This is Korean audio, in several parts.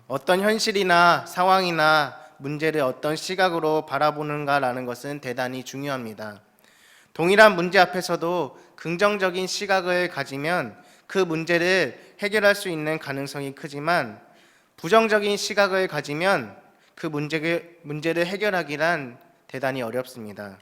어떤 현실이나 상황이나 문제를 어떤 시각으로 바라보는가라는 것은 대단히 중요합니다. 동일한 문제 앞에서도 긍정적인 시각을 가지면 그 문제를 해결할 수 있는 가능성이 크지만 부정적인 시각을 가지면 그 문제를 해결하기란 대단히 어렵습니다.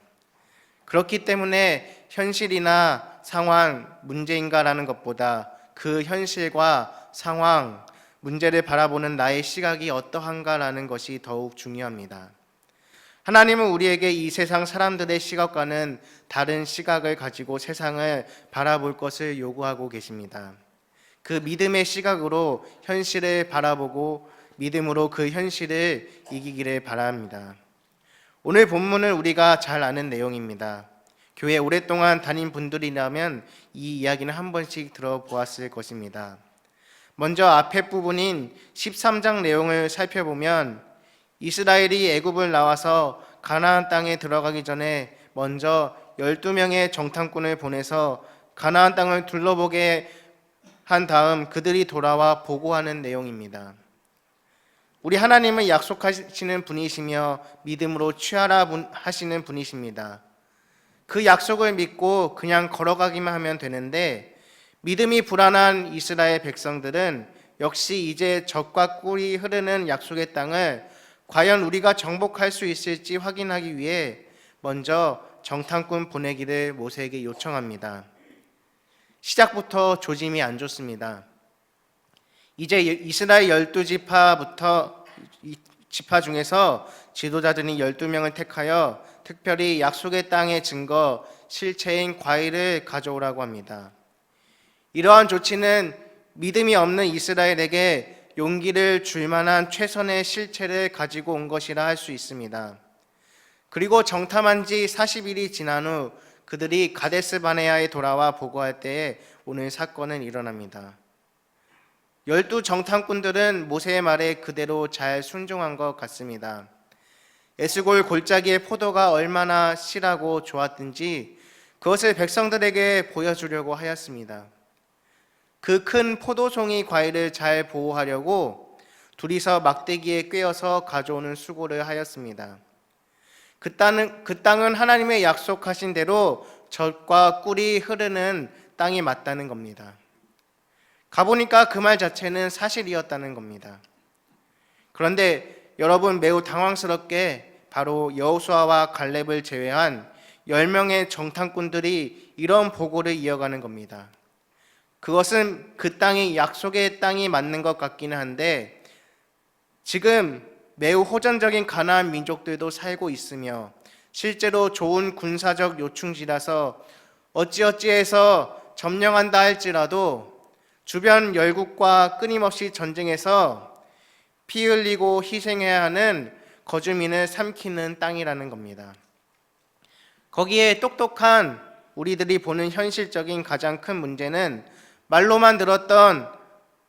그렇기 때문에 현실이나 상황, 문제인가라는 것보다 그 현실과 상황, 문제를 바라보는 나의 시각이 어떠한가라는 것이 더욱 중요합니다. 하나님은 우리에게 이 세상 사람들의 시각과는 다른 시각을 가지고 세상을 바라볼 것을 요구하고 계십니다. 그 믿음의 시각으로 현실을 바라보고 믿음으로 그 현실을 이기기를 바랍니다. 오늘 본문은 우리가 잘 아는 내용입니다. 교회 오랫동안 다닌 분들이라면 이 이야기는 한 번씩 들어보았을 것입니다. 먼저 앞에 부분인 13장 내용을 살펴보면 이스라엘이 애굽을 나와서 가나안 땅에 들어가기 전에 먼저 12명의 정탐꾼을 보내서 가나안 땅을 둘러보게 한 다음 그들이 돌아와 보고하는 내용입니다. 우리 하나님은 약속하시는 분이시며 믿음으로 취하라 하시는 분이십니다. 그 약속을 믿고 그냥 걸어가기만 하면 되는데 믿음이 불안한 이스라엘 백성들은 역시 이제 젖과 꿀이 흐르는 약속의 땅을 과연 우리가 정복할 수 있을지 확인하기 위해 먼저 정탐꾼 보내기를 모세에게 요청합니다. 시작부터 조짐이 안 좋습니다. 이제 이스라엘 12지파 중에서 지도자들이 12명을 택하여 특별히 약속의 땅의 증거, 실체인 과일을 가져오라고 합니다. 이러한 조치는 믿음이 없는 이스라엘에게 용기를 줄 만한 최선의 실체를 가지고 온 것이라 할 수 있습니다. 그리고 정탐한 지 40일이 지난 후 그들이 가데스 바네아에 돌아와 보고할 때에 오늘 사건은 일어납니다. 12 정탐꾼들은 모세의 말에 그대로 잘 순종한 것 같습니다. 에스골 골짜기의 포도가 얼마나 실하고 좋았든지 그것을 백성들에게 보여주려고 하였습니다. 그 큰 포도송이 과일을 잘 보호하려고 둘이서 막대기에 꿰어서 가져오는 수고를 하였습니다. 그 땅은 하나님의 약속하신 대로 젖과 꿀이 흐르는 땅이 맞다는 겁니다. 가보니까 그 말 자체는 사실이었다는 겁니다. 그런데 여러분 매우 당황스럽게 바로 여호수아와 갈렙을 제외한 10명의 정탐꾼들이 이런 보고를 이어가는 겁니다. 그것은 그 땅이 약속의 땅이 맞는 것 같기는 한데 지금 매우 호전적인 가나안 민족들도 살고 있으며 실제로 좋은 군사적 요충지라서 어찌어찌해서 점령한다 할지라도 주변 열국과 끊임없이 전쟁에서 피 흘리고 희생해야 하는 거주민을 삼키는 땅이라는 겁니다. 거기에 똑똑한 우리들이 보는 현실적인 가장 큰 문제는 말로만 들었던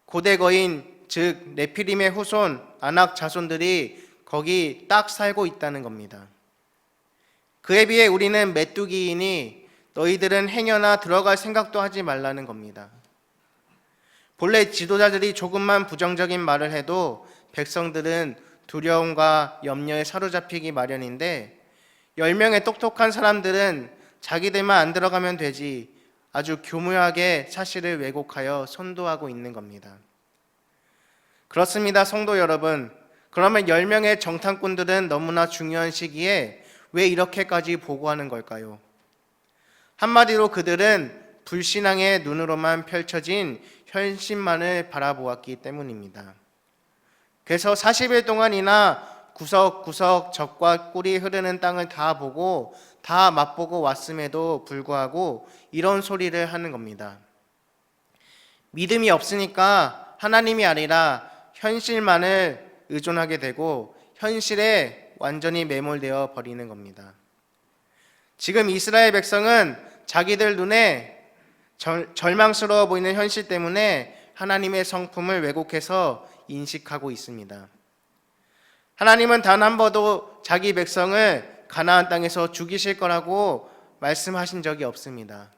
고대 거인 즉 네피림의 후손 아낙 자손들이 거기 딱 살고 있다는 겁니다. 그에 비해 우리는 메뚜기이니 너희들은 행여나 들어갈 생각도 하지 말라는 겁니다. 본래 지도자들이 조금만 부정적인 말을 해도 백성들은 두려움과 염려에 사로잡히기 마련인데 10명의 똑똑한 사람들은 자기들만 안 들어가면 되지 아주 교묘하게 사실을 왜곡하여 선도하고 있는 겁니다. 그렇습니다, 성도 여러분. 그러면 10명의 정탐꾼들은 너무나 중요한 시기에 왜 이렇게까지 보고하는 걸까요? 한마디로 그들은 불신앙의 눈으로만 펼쳐진 현실만을 바라보았기 때문입니다. 그래서 40일 동안이나 구석구석 젖과 꿀이 흐르는 땅을 다 보고 다 맛보고 왔음에도 불구하고 이런 소리를 하는 겁니다. 믿음이 없으니까 하나님이 아니라 현실만을 의존하게 되고 현실에 완전히 매몰되어 버리는 겁니다. 지금 이스라엘 백성은 자기들 눈에 절망스러워 보이는 현실 때문에 하나님의 성품을 왜곡해서 인식하고 있습니다. 하나님은 단 한 번도 자기 백성을 가나안 땅에서 죽이실 거라고 말씀하신 적이 없습니다.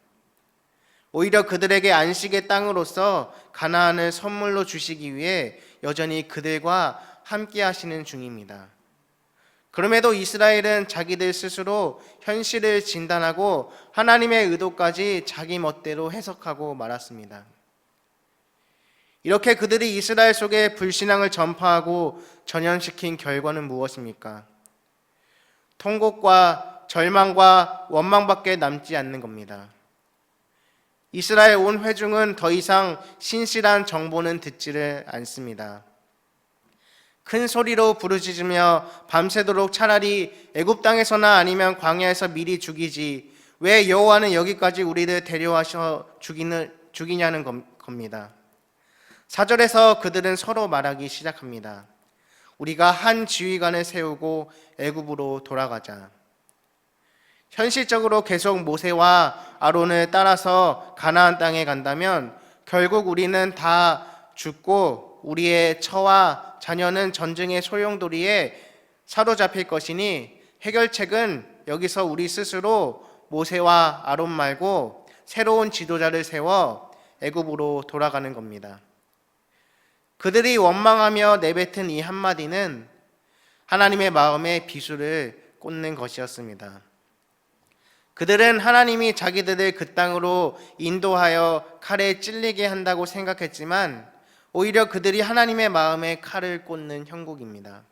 오히려 그들에게 안식의 땅으로서 가나안을 선물로 주시기 위해 여전히 그들과 함께 하시는 중입니다. 그럼에도 이스라엘은 자기들 스스로 현실을 진단하고 하나님의 의도까지 자기 멋대로 해석하고 말았습니다. 이렇게 그들이 이스라엘 속에 불신앙을 전파하고 전염시킨 결과는 무엇입니까? 통곡과 절망과 원망밖에 남지 않는 겁니다. 이스라엘 온 회중은 더 이상 신실한 정보는 듣지를 않습니다. 큰 소리로 부르짖으며 밤새도록 차라리 애굽 땅에서나 아니면 광야에서 미리 죽이지 왜 여호와는 여기까지 우리를 데려와서 죽이냐는 겁니다. 4절에서 그들은 서로 말하기 시작합니다. 우리가 한 지휘관을 세우고 애굽으로 돌아가자. 현실적으로 계속 모세와 아론을 따라서 가나안 땅에 간다면 결국 우리는 다 죽고 우리의 처와 자녀는 전쟁의 소용돌이에 사로잡힐 것이니 해결책은 여기서 우리 스스로 모세와 아론 말고 새로운 지도자를 세워 애굽으로 돌아가는 겁니다. 그들이 원망하며 내뱉은 이 한마디는 하나님의 마음에 비수를 꽂는 것이었습니다. 그들은 하나님이 자기들을 그 땅으로 인도하여 칼에 찔리게 한다고 생각했지만 오히려 그들이 하나님의 마음에 칼을 꽂는 형국입니다.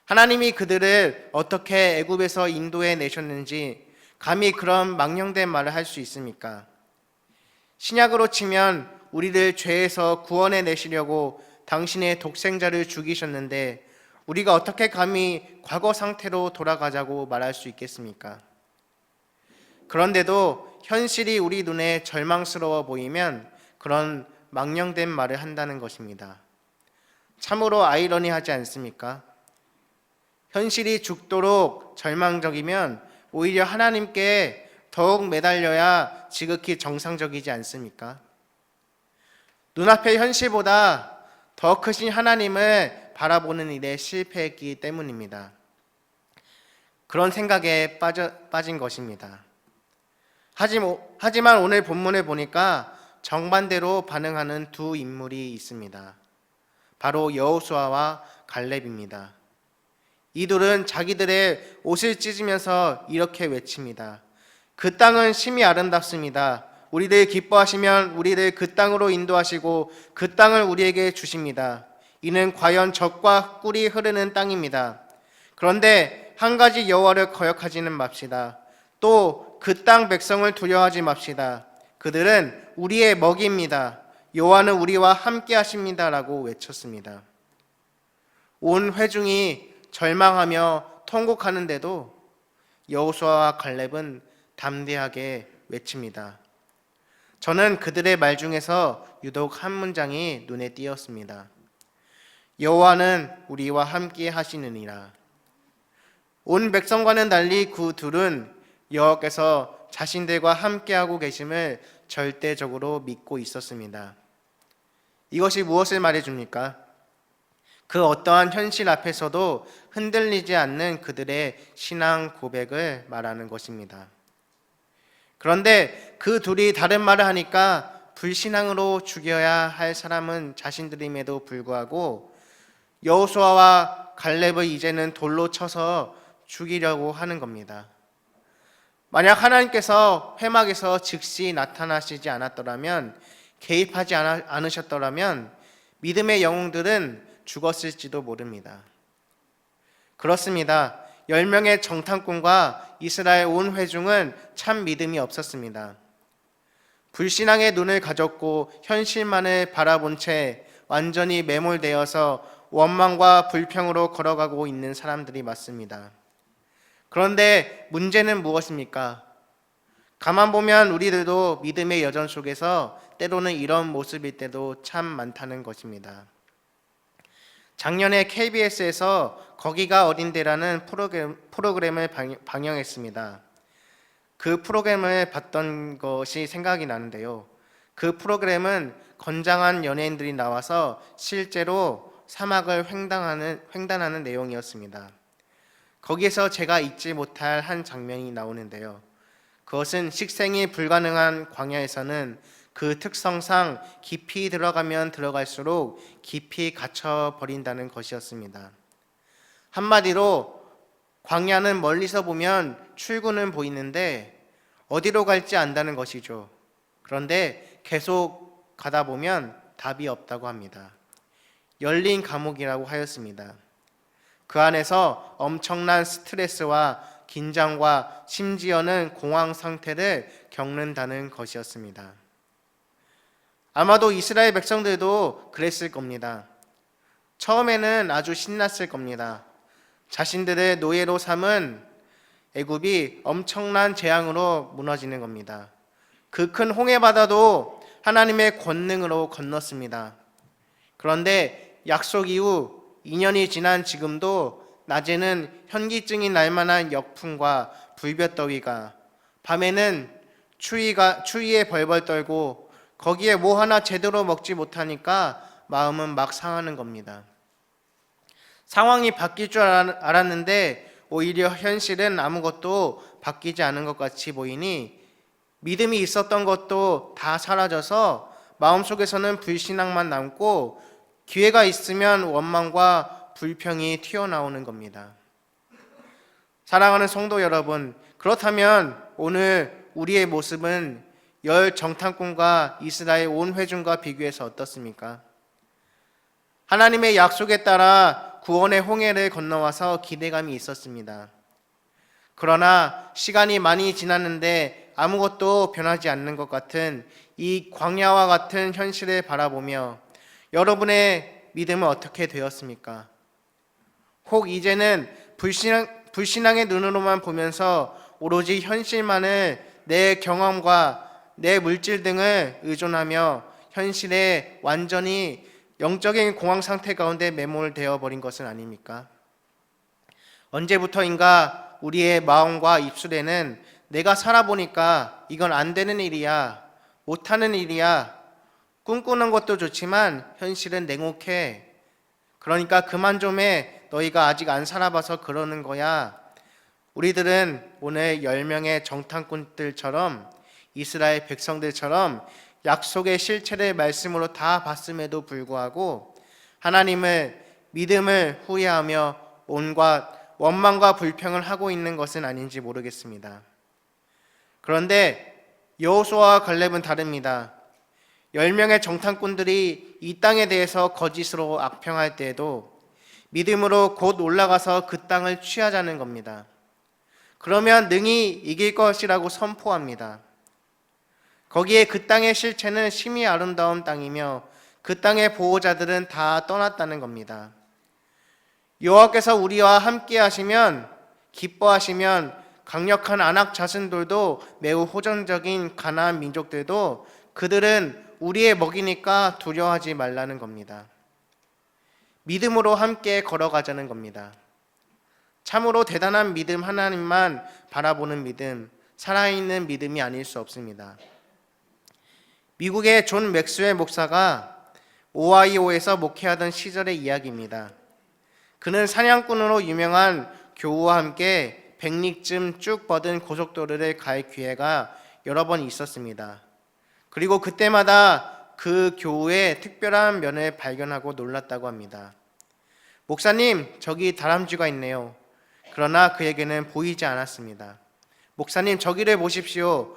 하나님이 그들을 어떻게 애굽에서 인도해 내셨는지 감히 그런 망령된 말을 할 수 있습니까? 신약으로 치면 우리를 죄에서 구원해 내시려고 당신의 독생자를 죽이셨는데 우리가 어떻게 감히 과거 상태로 돌아가자고 말할 수 있겠습니까? 그런데도 현실이 우리 눈에 절망스러워 보이면 그런 망령된 말을 한다는 것입니다. 참으로 아이러니하지 않습니까? 현실이 죽도록 절망적이면 오히려 하나님께 더욱 매달려야 지극히 정상적이지 않습니까? 눈앞의 현실보다 더 크신 하나님을 바라보는 일에 실패했기 때문입니다. 그런 생각에 빠진 것입니다. 하지만 오늘 본문을 보니까 정반대로 반응하는 두 인물이 있습니다. 바로 여호수아와 갈렙입니다. 이 둘은 자기들의 옷을 찢으면서 이렇게 외칩니다. 그 땅은 심히 아름답습니다. 우리를 기뻐하시면 우리를 그 땅으로 인도하시고 그 땅을 우리에게 주십니다. 이는 과연 젖과 꿀이 흐르는 땅입니다. 그런데 한 가지 여호와를 거역하지는 맙시다. 또 그 땅 백성을 두려워하지 맙시다. 그들은 우리의 먹이입니다. 여호와는 우리와 함께 하십니다라고 외쳤습니다. 온 회중이 절망하며 통곡하는데도 여호수아와 갈렙은 담대하게 외칩니다. 저는 그들의 말 중에서 유독 한 문장이 눈에 띄었습니다. 여호와는 우리와 함께 하시느니라. 온 백성과는 달리 그 둘은 여호와께서 자신들과 함께하고 계심을 절대적으로 믿고 있었습니다. 이것이 무엇을 말해줍니까? 그 어떠한 현실 앞에서도 흔들리지 않는 그들의 신앙 고백을 말하는 것입니다. 그런데 그 둘이 다른 말을 하니까 불신앙으로 죽여야 할 사람은 자신들임에도 불구하고 여호수아와 갈렙을 이제는 돌로 쳐서 죽이려고 하는 겁니다. 만약 하나님께서 회막에서 즉시 나타나시지 않았더라면, 개입하지 않으셨더라면 믿음의 영웅들은 죽었을지도 모릅니다. 그렇습니다. 10명의 정탐꾼과 이스라엘 온 회중은 참 믿음이 없었습니다. 불신앙의 눈을 가졌고 현실만을 바라본 채 완전히 매몰되어서 원망과 불평으로 걸어가고 있는 사람들이 맞습니다. 그런데 문제는 무엇입니까? 가만 보면 우리들도 믿음의 여정 속에서 때로는 이런 모습일 때도 참 많다는 것입니다. 작년에 KBS에서 거기가 어딘데라는 프로그램을 방영했습니다. 그 프로그램을 봤던 것이 생각이 나는데요. 그 프로그램은 건장한 연예인들이 나와서 실제로 사막을 횡단하는 내용이었습니다. 거기에서 제가 잊지 못할 한 장면이 나오는데요. 그것은 식생이 불가능한 광야에서는 그 특성상 깊이 들어가면 들어갈수록 깊이 갇혀 버린다는 것이었습니다. 한마디로 광야는 멀리서 보면 출구는 보이는데 어디로 갈지 안다는 것이죠. 그런데 계속 가다 보면 답이 없다고 합니다. 열린 감옥이라고 하였습니다. 그 안에서 엄청난 스트레스와 긴장과 심지어는 공황 상태를 겪는다는 것이었습니다. 아마도 이스라엘 백성들도 그랬을 겁니다. 처음에는 아주 신났을 겁니다. 자신들의 노예로 삼은 애굽이 엄청난 재앙으로 무너지는 겁니다. 그 큰 홍해바다도 하나님의 권능으로 건넜습니다. 그런데 약속 이후 2년이 지난 지금도 낮에는 현기증이 날 만한 역풍과 불볕더위가, 밤에는 추위에 벌벌 떨고 거기에 뭐 하나 제대로 먹지 못하니까 마음은 막 상하는 겁니다. 상황이 바뀔 줄 알았는데 오히려 현실은 아무것도 바뀌지 않은 것 같이 보이니 믿음이 있었던 것도 다 사라져서 마음속에서는 불신앙만 남고 기회가 있으면 원망과 불평이 튀어나오는 겁니다. 사랑하는 성도 여러분, 그렇다면 오늘 우리의 모습은 열 정탐꾼과 이스라엘 온 회중과 비교해서 어떻습니까? 하나님의 약속에 따라 구원의 홍해를 건너와서 기대감이 있었습니다. 그러나 시간이 많이 지났는데 아무것도 변하지 않는 것 같은 이 광야와 같은 현실을 바라보며 여러분의 믿음은 어떻게 되었습니까? 혹 이제는 불신앙의 눈으로만 보면서 오로지 현실만을 내 경험과 내 물질 등을 의존하며 현실에 완전히 영적인 공황 상태 가운데 매몰되어 버린 것은 아닙니까? 언제부터인가 우리의 마음과 입술에는 내가 살아보니까 이건 안 되는 일이야, 못하는 일이야, 꿈꾸는 것도 좋지만 현실은 냉혹해, 그러니까 그만 좀 해, 너희가 아직 안 살아봐서 그러는 거야. 우리들은 오늘 10명의 정탐꾼들처럼 이스라엘 백성들처럼 약속의 실체를 말씀으로 다 봤음에도 불구하고 하나님을 믿음을 후회하며 온갖 원망과 불평을 하고 있는 것은 아닌지 모르겠습니다. 그런데 여호수아와 갈렙은 다릅니다. 10명의 정탐꾼들이 이 땅에 대해서 거짓으로 악평할 때에도 믿음으로 곧 올라가서 그 땅을 취하자는 겁니다. 그러면 능히 이길 것이라고 선포합니다. 거기에 그 땅의 실체는 심히 아름다운 땅이며 그 땅의 보호자들은 다 떠났다는 겁니다. 여호와께서 우리와 함께 하시면, 기뻐하시면 강력한 아낙 자손들도 매우 호전적인 가나안 민족들도 그들은 우리의 먹이니까 두려워하지 말라는 겁니다. 믿음으로 함께 걸어가자는 겁니다. 참으로 대단한 믿음, 하나님만 바라보는 믿음, 살아있는 믿음이 아닐 수 없습니다. 미국의 존 맥스웰 목사가 오하이오에서 목회하던 시절의 이야기입니다. 그는 사냥꾼으로 유명한 교우와 함께 100리쯤 쭉 뻗은 고속도로를 갈 기회가 여러 번 있었습니다. 그리고 그때마다 그 교우의 특별한 면을 발견하고 놀랐다고 합니다. 목사님, 저기 다람쥐가 있네요. 그러나 그에게는 보이지 않았습니다. 목사님, 저기를 보십시오.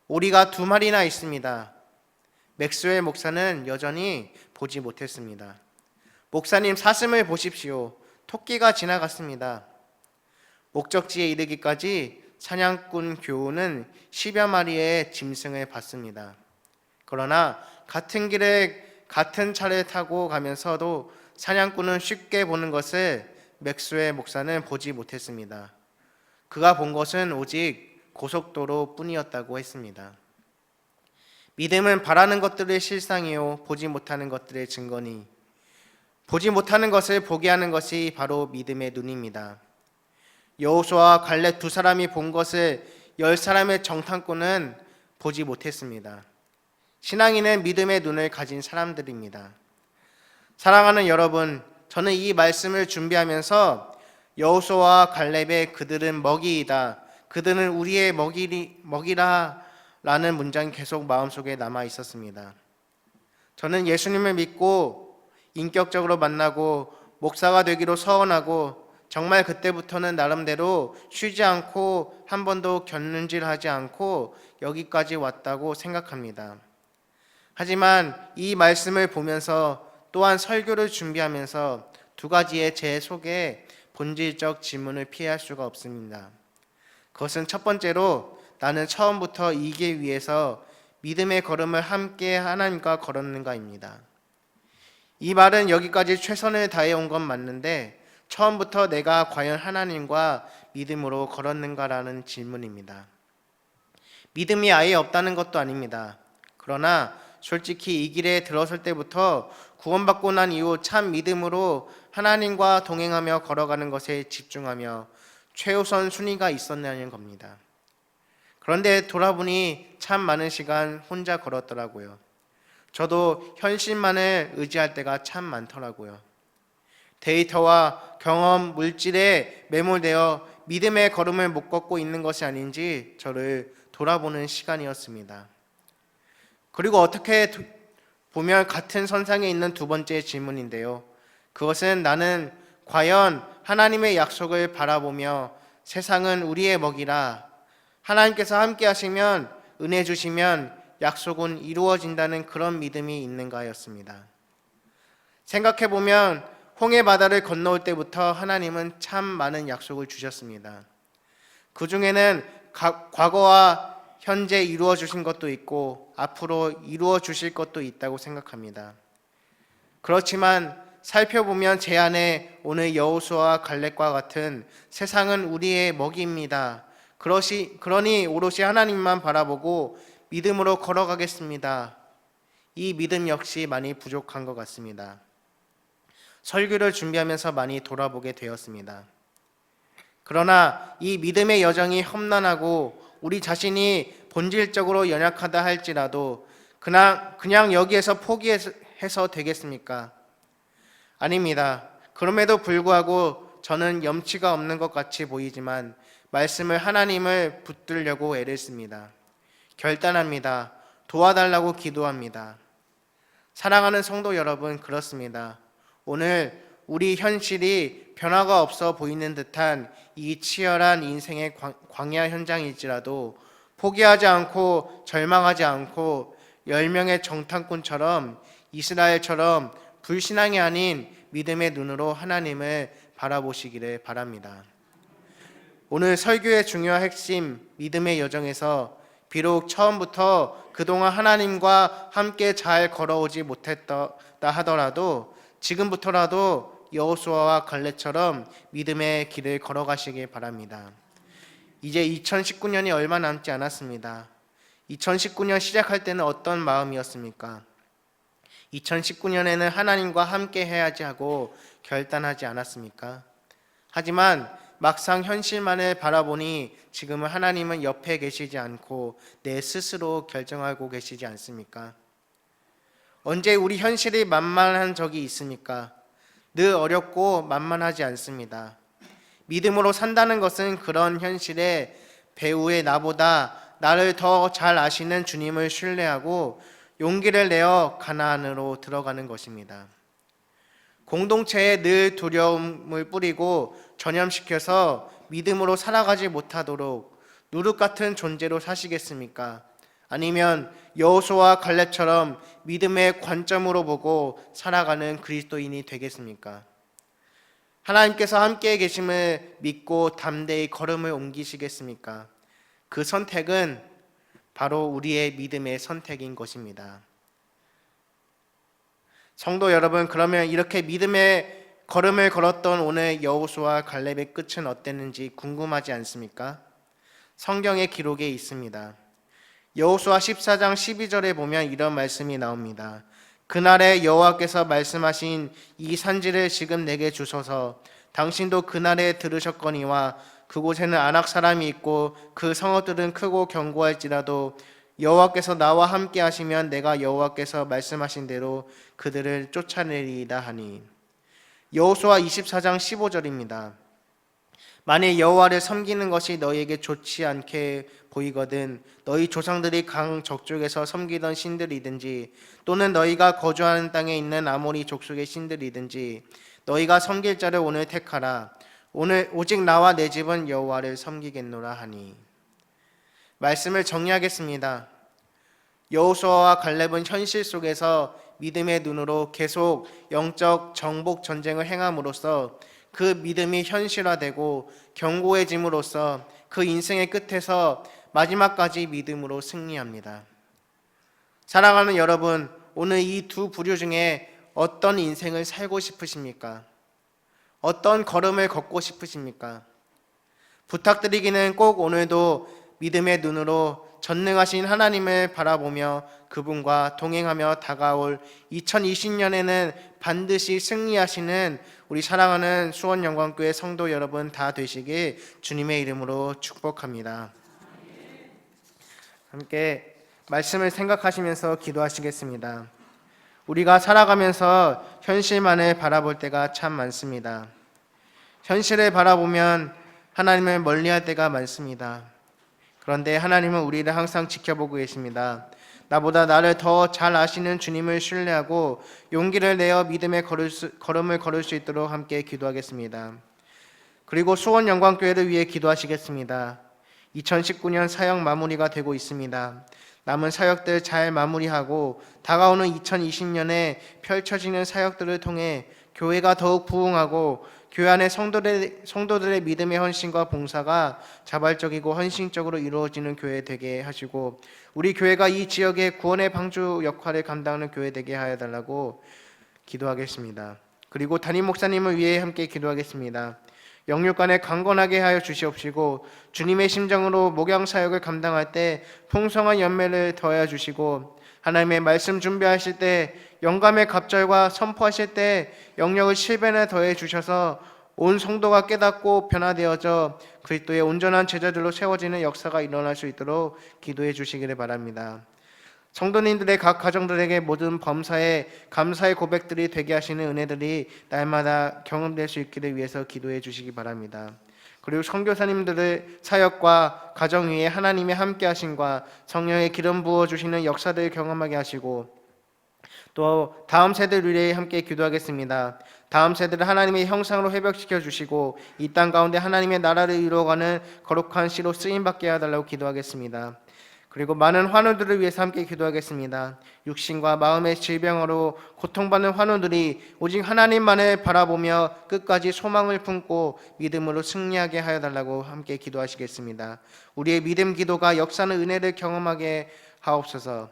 오리가 2마리나 있습니다. 맥스웰 목사는 여전히 보지 못했습니다. 목사님, 사슴을 보십시오. 토끼가 지나갔습니다. 목적지에 이르기까지 사냥꾼 교우는 10여 마리의 짐승을 봤습니다. 그러나 같은 길에 같은 차를 타고 가면서도 사냥꾼은 쉽게 보는 것을 맥스웰 목사는 보지 못했습니다. 그가 본 것은 오직 고속도로 뿐이었다고 했습니다. 믿음은 바라는 것들의 실상이요 보지 못하는 것들의 증거니, 보지 못하는 것을 보게 하는 것이 바로 믿음의 눈입니다. 여호수아와 갈렙 2사람이 본 것을 10사람의 정탐꾼은 보지 못했습니다. 신앙인은 믿음의 눈을 가진 사람들입니다. 사랑하는 여러분, 저는 이 말씀을 준비하면서 여호수아와 갈렙의 그들은 먹이이다, 그들은 우리의 먹이라 라는 문장이 계속 마음속에 남아 있었습니다. 저는 예수님을 믿고 인격적으로 만나고 목사가 되기로 서원하고 정말 그때부터는 나름대로 쉬지 않고 한 번도 견눈질하지 않고 여기까지 왔다고 생각합니다. 하지만 이 말씀을 보면서 또한 설교를 준비하면서 두 가지의 제 속에 본질적 질문을 피할 수가 없습니다. 그것은 첫 번째로 나는 처음부터 이기기 위해서 믿음의 걸음을 함께 하나님과 걸었는가입니다. 이 말은 여기까지 최선을 다해온 건 맞는데 처음부터 내가 과연 하나님과 믿음으로 걸었는가라는 질문입니다. 믿음이 아예 없다는 것도 아닙니다. 그러나 솔직히 이 길에 들어설 때부터 구원받고 난 이후 참 믿음으로 하나님과 동행하며 걸어가는 것에 집중하며 최우선 순위가 있었냐는 겁니다. 그런데 돌아보니 참 많은 시간 혼자 걸었더라고요. 저도 현실만을 의지할 때가 참 많더라고요. 데이터와 경험, 물질에 매몰되어 믿음의 걸음을 못 걷고 있는 것이 아닌지 저를 돌아보는 시간이었습니다. 그리고 어떻게 보면 같은 선상에 있는 두 번째 질문인데요. 그것은 나는 과연 하나님의 약속을 바라보며 세상은 우리의 먹이라 하나님께서 함께 하시면 은혜 주시면 약속은 이루어진다는 그런 믿음이 있는가였습니다. 생각해보면 홍해 바다를 건너올 때부터 하나님은 참 많은 약속을 주셨습니다. 그 중에는 과거와 현재 이루어 주신 것도 있고 앞으로 이루어 주실 것도 있다고 생각합니다. 그렇지만 살펴보면 제 안에 오늘 여호수아와 갈렙과 같은 세상은 우리의 먹이입니다. 그러니 오롯이 하나님만 바라보고 믿음으로 걸어가겠습니다. 이 믿음 역시 많이 부족한 것 같습니다. 설교를 준비하면서 많이 돌아보게 되었습니다. 그러나 이 믿음의 여정이 험난하고 우리 자신이 본질적으로 연약하다 할지라도 그냥 여기에서 포기해서 되겠습니까? 아닙니다. 그럼에도 불구하고 저는 염치가 없는 것 같이 보이지만 말씀을 하나님을 붙들려고 애를 씁니다. 결단합니다. 도와달라고 기도합니다. 사랑하는 성도 여러분, 그렇습니다. 오늘 우리 현실이 변화가 없어 보이는 듯한 이 치열한 인생의 광야 현장일지라도 포기하지 않고 절망하지 않고 10명의 정탐꾼처럼 이스라엘처럼 불신앙이 아닌 믿음의 눈으로 하나님을 바라보시기를 바랍니다. 오늘 설교의 중요한 핵심 믿음의 여정에서 비록 처음부터 그동안 하나님과 함께 잘 걸어오지 못했다 하더라도 지금부터라도 여호수아와 갈렙처럼 믿음의 길을 걸어가시길 바랍니다. 이제 2019년이 얼마 남지 않았습니다. 2019년 시작할 때는 어떤 마음이었습니까? 2019년에는 하나님과 함께 해야지 하고 결단하지 않았습니까? 하지만 막상 현실만을 바라보니 지금은 하나님은 옆에 계시지 않고 내 스스로 결정하고 계시지 않습니까? 언제 우리 현실이 만만한 적이 있습니까? 늘 어렵고 만만하지 않습니다. 믿음으로 산다는 것은 그런 현실에 배우의 나보다 나를 더 잘 아시는 주님을 신뢰하고 용기를 내어 가나안으로 들어가는 것입니다. 공동체에 늘 두려움을 뿌리고 전염시켜서 믿음으로 살아가지 못하도록 누룩 같은 존재로 사시겠습니까? 아니면 여호수아와 갈렙처럼 믿음의 관점으로 보고 살아가는 그리스도인이 되겠습니까? 하나님께서 함께 계심을 믿고 담대히 걸음을 옮기시겠습니까? 그 선택은 바로 우리의 믿음의 선택인 것입니다. 성도 여러분, 그러면 이렇게 믿음의 걸음을 걸었던 오늘 여호수아와 갈렙의 끝은 어땠는지 궁금하지 않습니까? 성경의 기록에 있습니다. 여호수아 14장 12절에 보면 이런 말씀이 나옵니다. 그날에 여호와께서 말씀하신 이 산지를 지금 내게 주소서. 당신도 그날에 들으셨거니와 그곳에는 아낙 사람이 있고 그 성읍들은 크고 견고할지라도 여호와께서 나와 함께 하시면 내가 여호와께서 말씀하신 대로 그들을 쫓아내리이다 하니. 여호수아 24장 15절입니다. 만일 여호와를 섬기는 것이 너희에게 좋지 않게 보이거든 너희 조상들이 강 저쪽에서 섬기던 신들이든지 또는 너희가 거주하는 땅에 있는 아모리 족속의 신들이든지 너희가 섬길 자를 오늘 택하라. 오늘 오직 나와 내 집은 여호와를 섬기겠노라 하니. 말씀을 정리하겠습니다. 여호수아와 갈렙은 현실 속에서 믿음의 눈으로 계속 영적 정복 전쟁을 행함으로써 그 믿음이 현실화되고 견고해짐으로써 그 인생의 끝에서 마지막까지 믿음으로 승리합니다. 사랑하는 여러분, 오늘 이 두 부류 중에 어떤 인생을 살고 싶으십니까? 어떤 걸음을 걷고 싶으십니까? 부탁드리기는 꼭 오늘도 믿음의 눈으로 전능하신 하나님을 바라보며 그분과 동행하며 다가올 2020년에는 반드시 승리하시는 우리 사랑하는 수원영광교회 성도 여러분 다 되시길 주님의 이름으로 축복합니다. 함께 말씀을 생각하시면서 기도하시겠습니다. 우리가 살아가면서 현실만을 바라볼 때가 참 많습니다. 현실을 바라보면 하나님을 멀리할 때가 많습니다. 그런데 하나님은 우리를 항상 지켜보고 계십니다. 나보다 나를 더 잘 아시는 주님을 신뢰하고 용기를 내어 믿음의 걸음을 걸을 수 있도록 함께 기도하겠습니다. 그리고 수원 영광교회를 위해 기도하시겠습니다. 2019년 사역 마무리가 되고 있습니다. 남은 사역들 잘 마무리하고 다가오는 2020년에 펼쳐지는 사역들을 통해 교회가 더욱 부흥하고 교회 안의 성도들의 믿음의 헌신과 봉사가 자발적이고 헌신적으로 이루어지는 교회 되게 하시고 우리 교회가 이 지역의 구원의 방주 역할을 감당하는 교회 되게 하여 달라고 기도하겠습니다. 그리고 담임 목사님을 위해 함께 기도하겠습니다. 영육간에 강건하게 하여 주시옵시고 주님의 심정으로 목양 사역을 감당할 때 풍성한 연매를 더하여 주시고 하나님의 말씀 준비하실 때 영감의 갑절과 선포하실 때 영역을 7배나 더해 주셔서 온 성도가 깨닫고 변화되어져 그리스도의 온전한 제자들로 세워지는 역사가 일어날 수 있도록 기도해 주시기를 바랍니다. 성도님들의 각 가정들에게 모든 범사에 감사의 고백들이 되게 하시는 은혜들이 날마다 경험될 수 있기를 위해서 기도해 주시기 바랍니다. 그리고 선교사님들의 사역과 가정 위에 하나님의 함께 하심과 성령의 기름 부어 주시는 역사들을 경험하게 하시고 또 다음 세대를 위해 함께 기도하겠습니다. 다음 세대를 하나님의 형상으로 회복시켜 주시고 이 땅 가운데 하나님의 나라를 이루어가는 거룩한 씨로 쓰임받게 해달라고 기도하겠습니다. 그리고 많은 환우들을 위해서 함께 기도하겠습니다. 육신과 마음의 질병으로 고통받는 환우들이 오직 하나님만을 바라보며 끝까지 소망을 품고 믿음으로 승리하게 하여 달라고 함께 기도하시겠습니다. 우리의 믿음 기도가 역사는 은혜를 경험하게 하옵소서.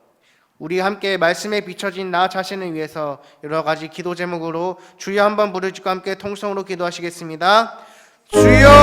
우리 함께 말씀에 비춰진 나 자신을 위해서 여러 가지 기도 제목으로 주여 한번 부르짖고 함께 통성으로 기도하시겠습니다. 주여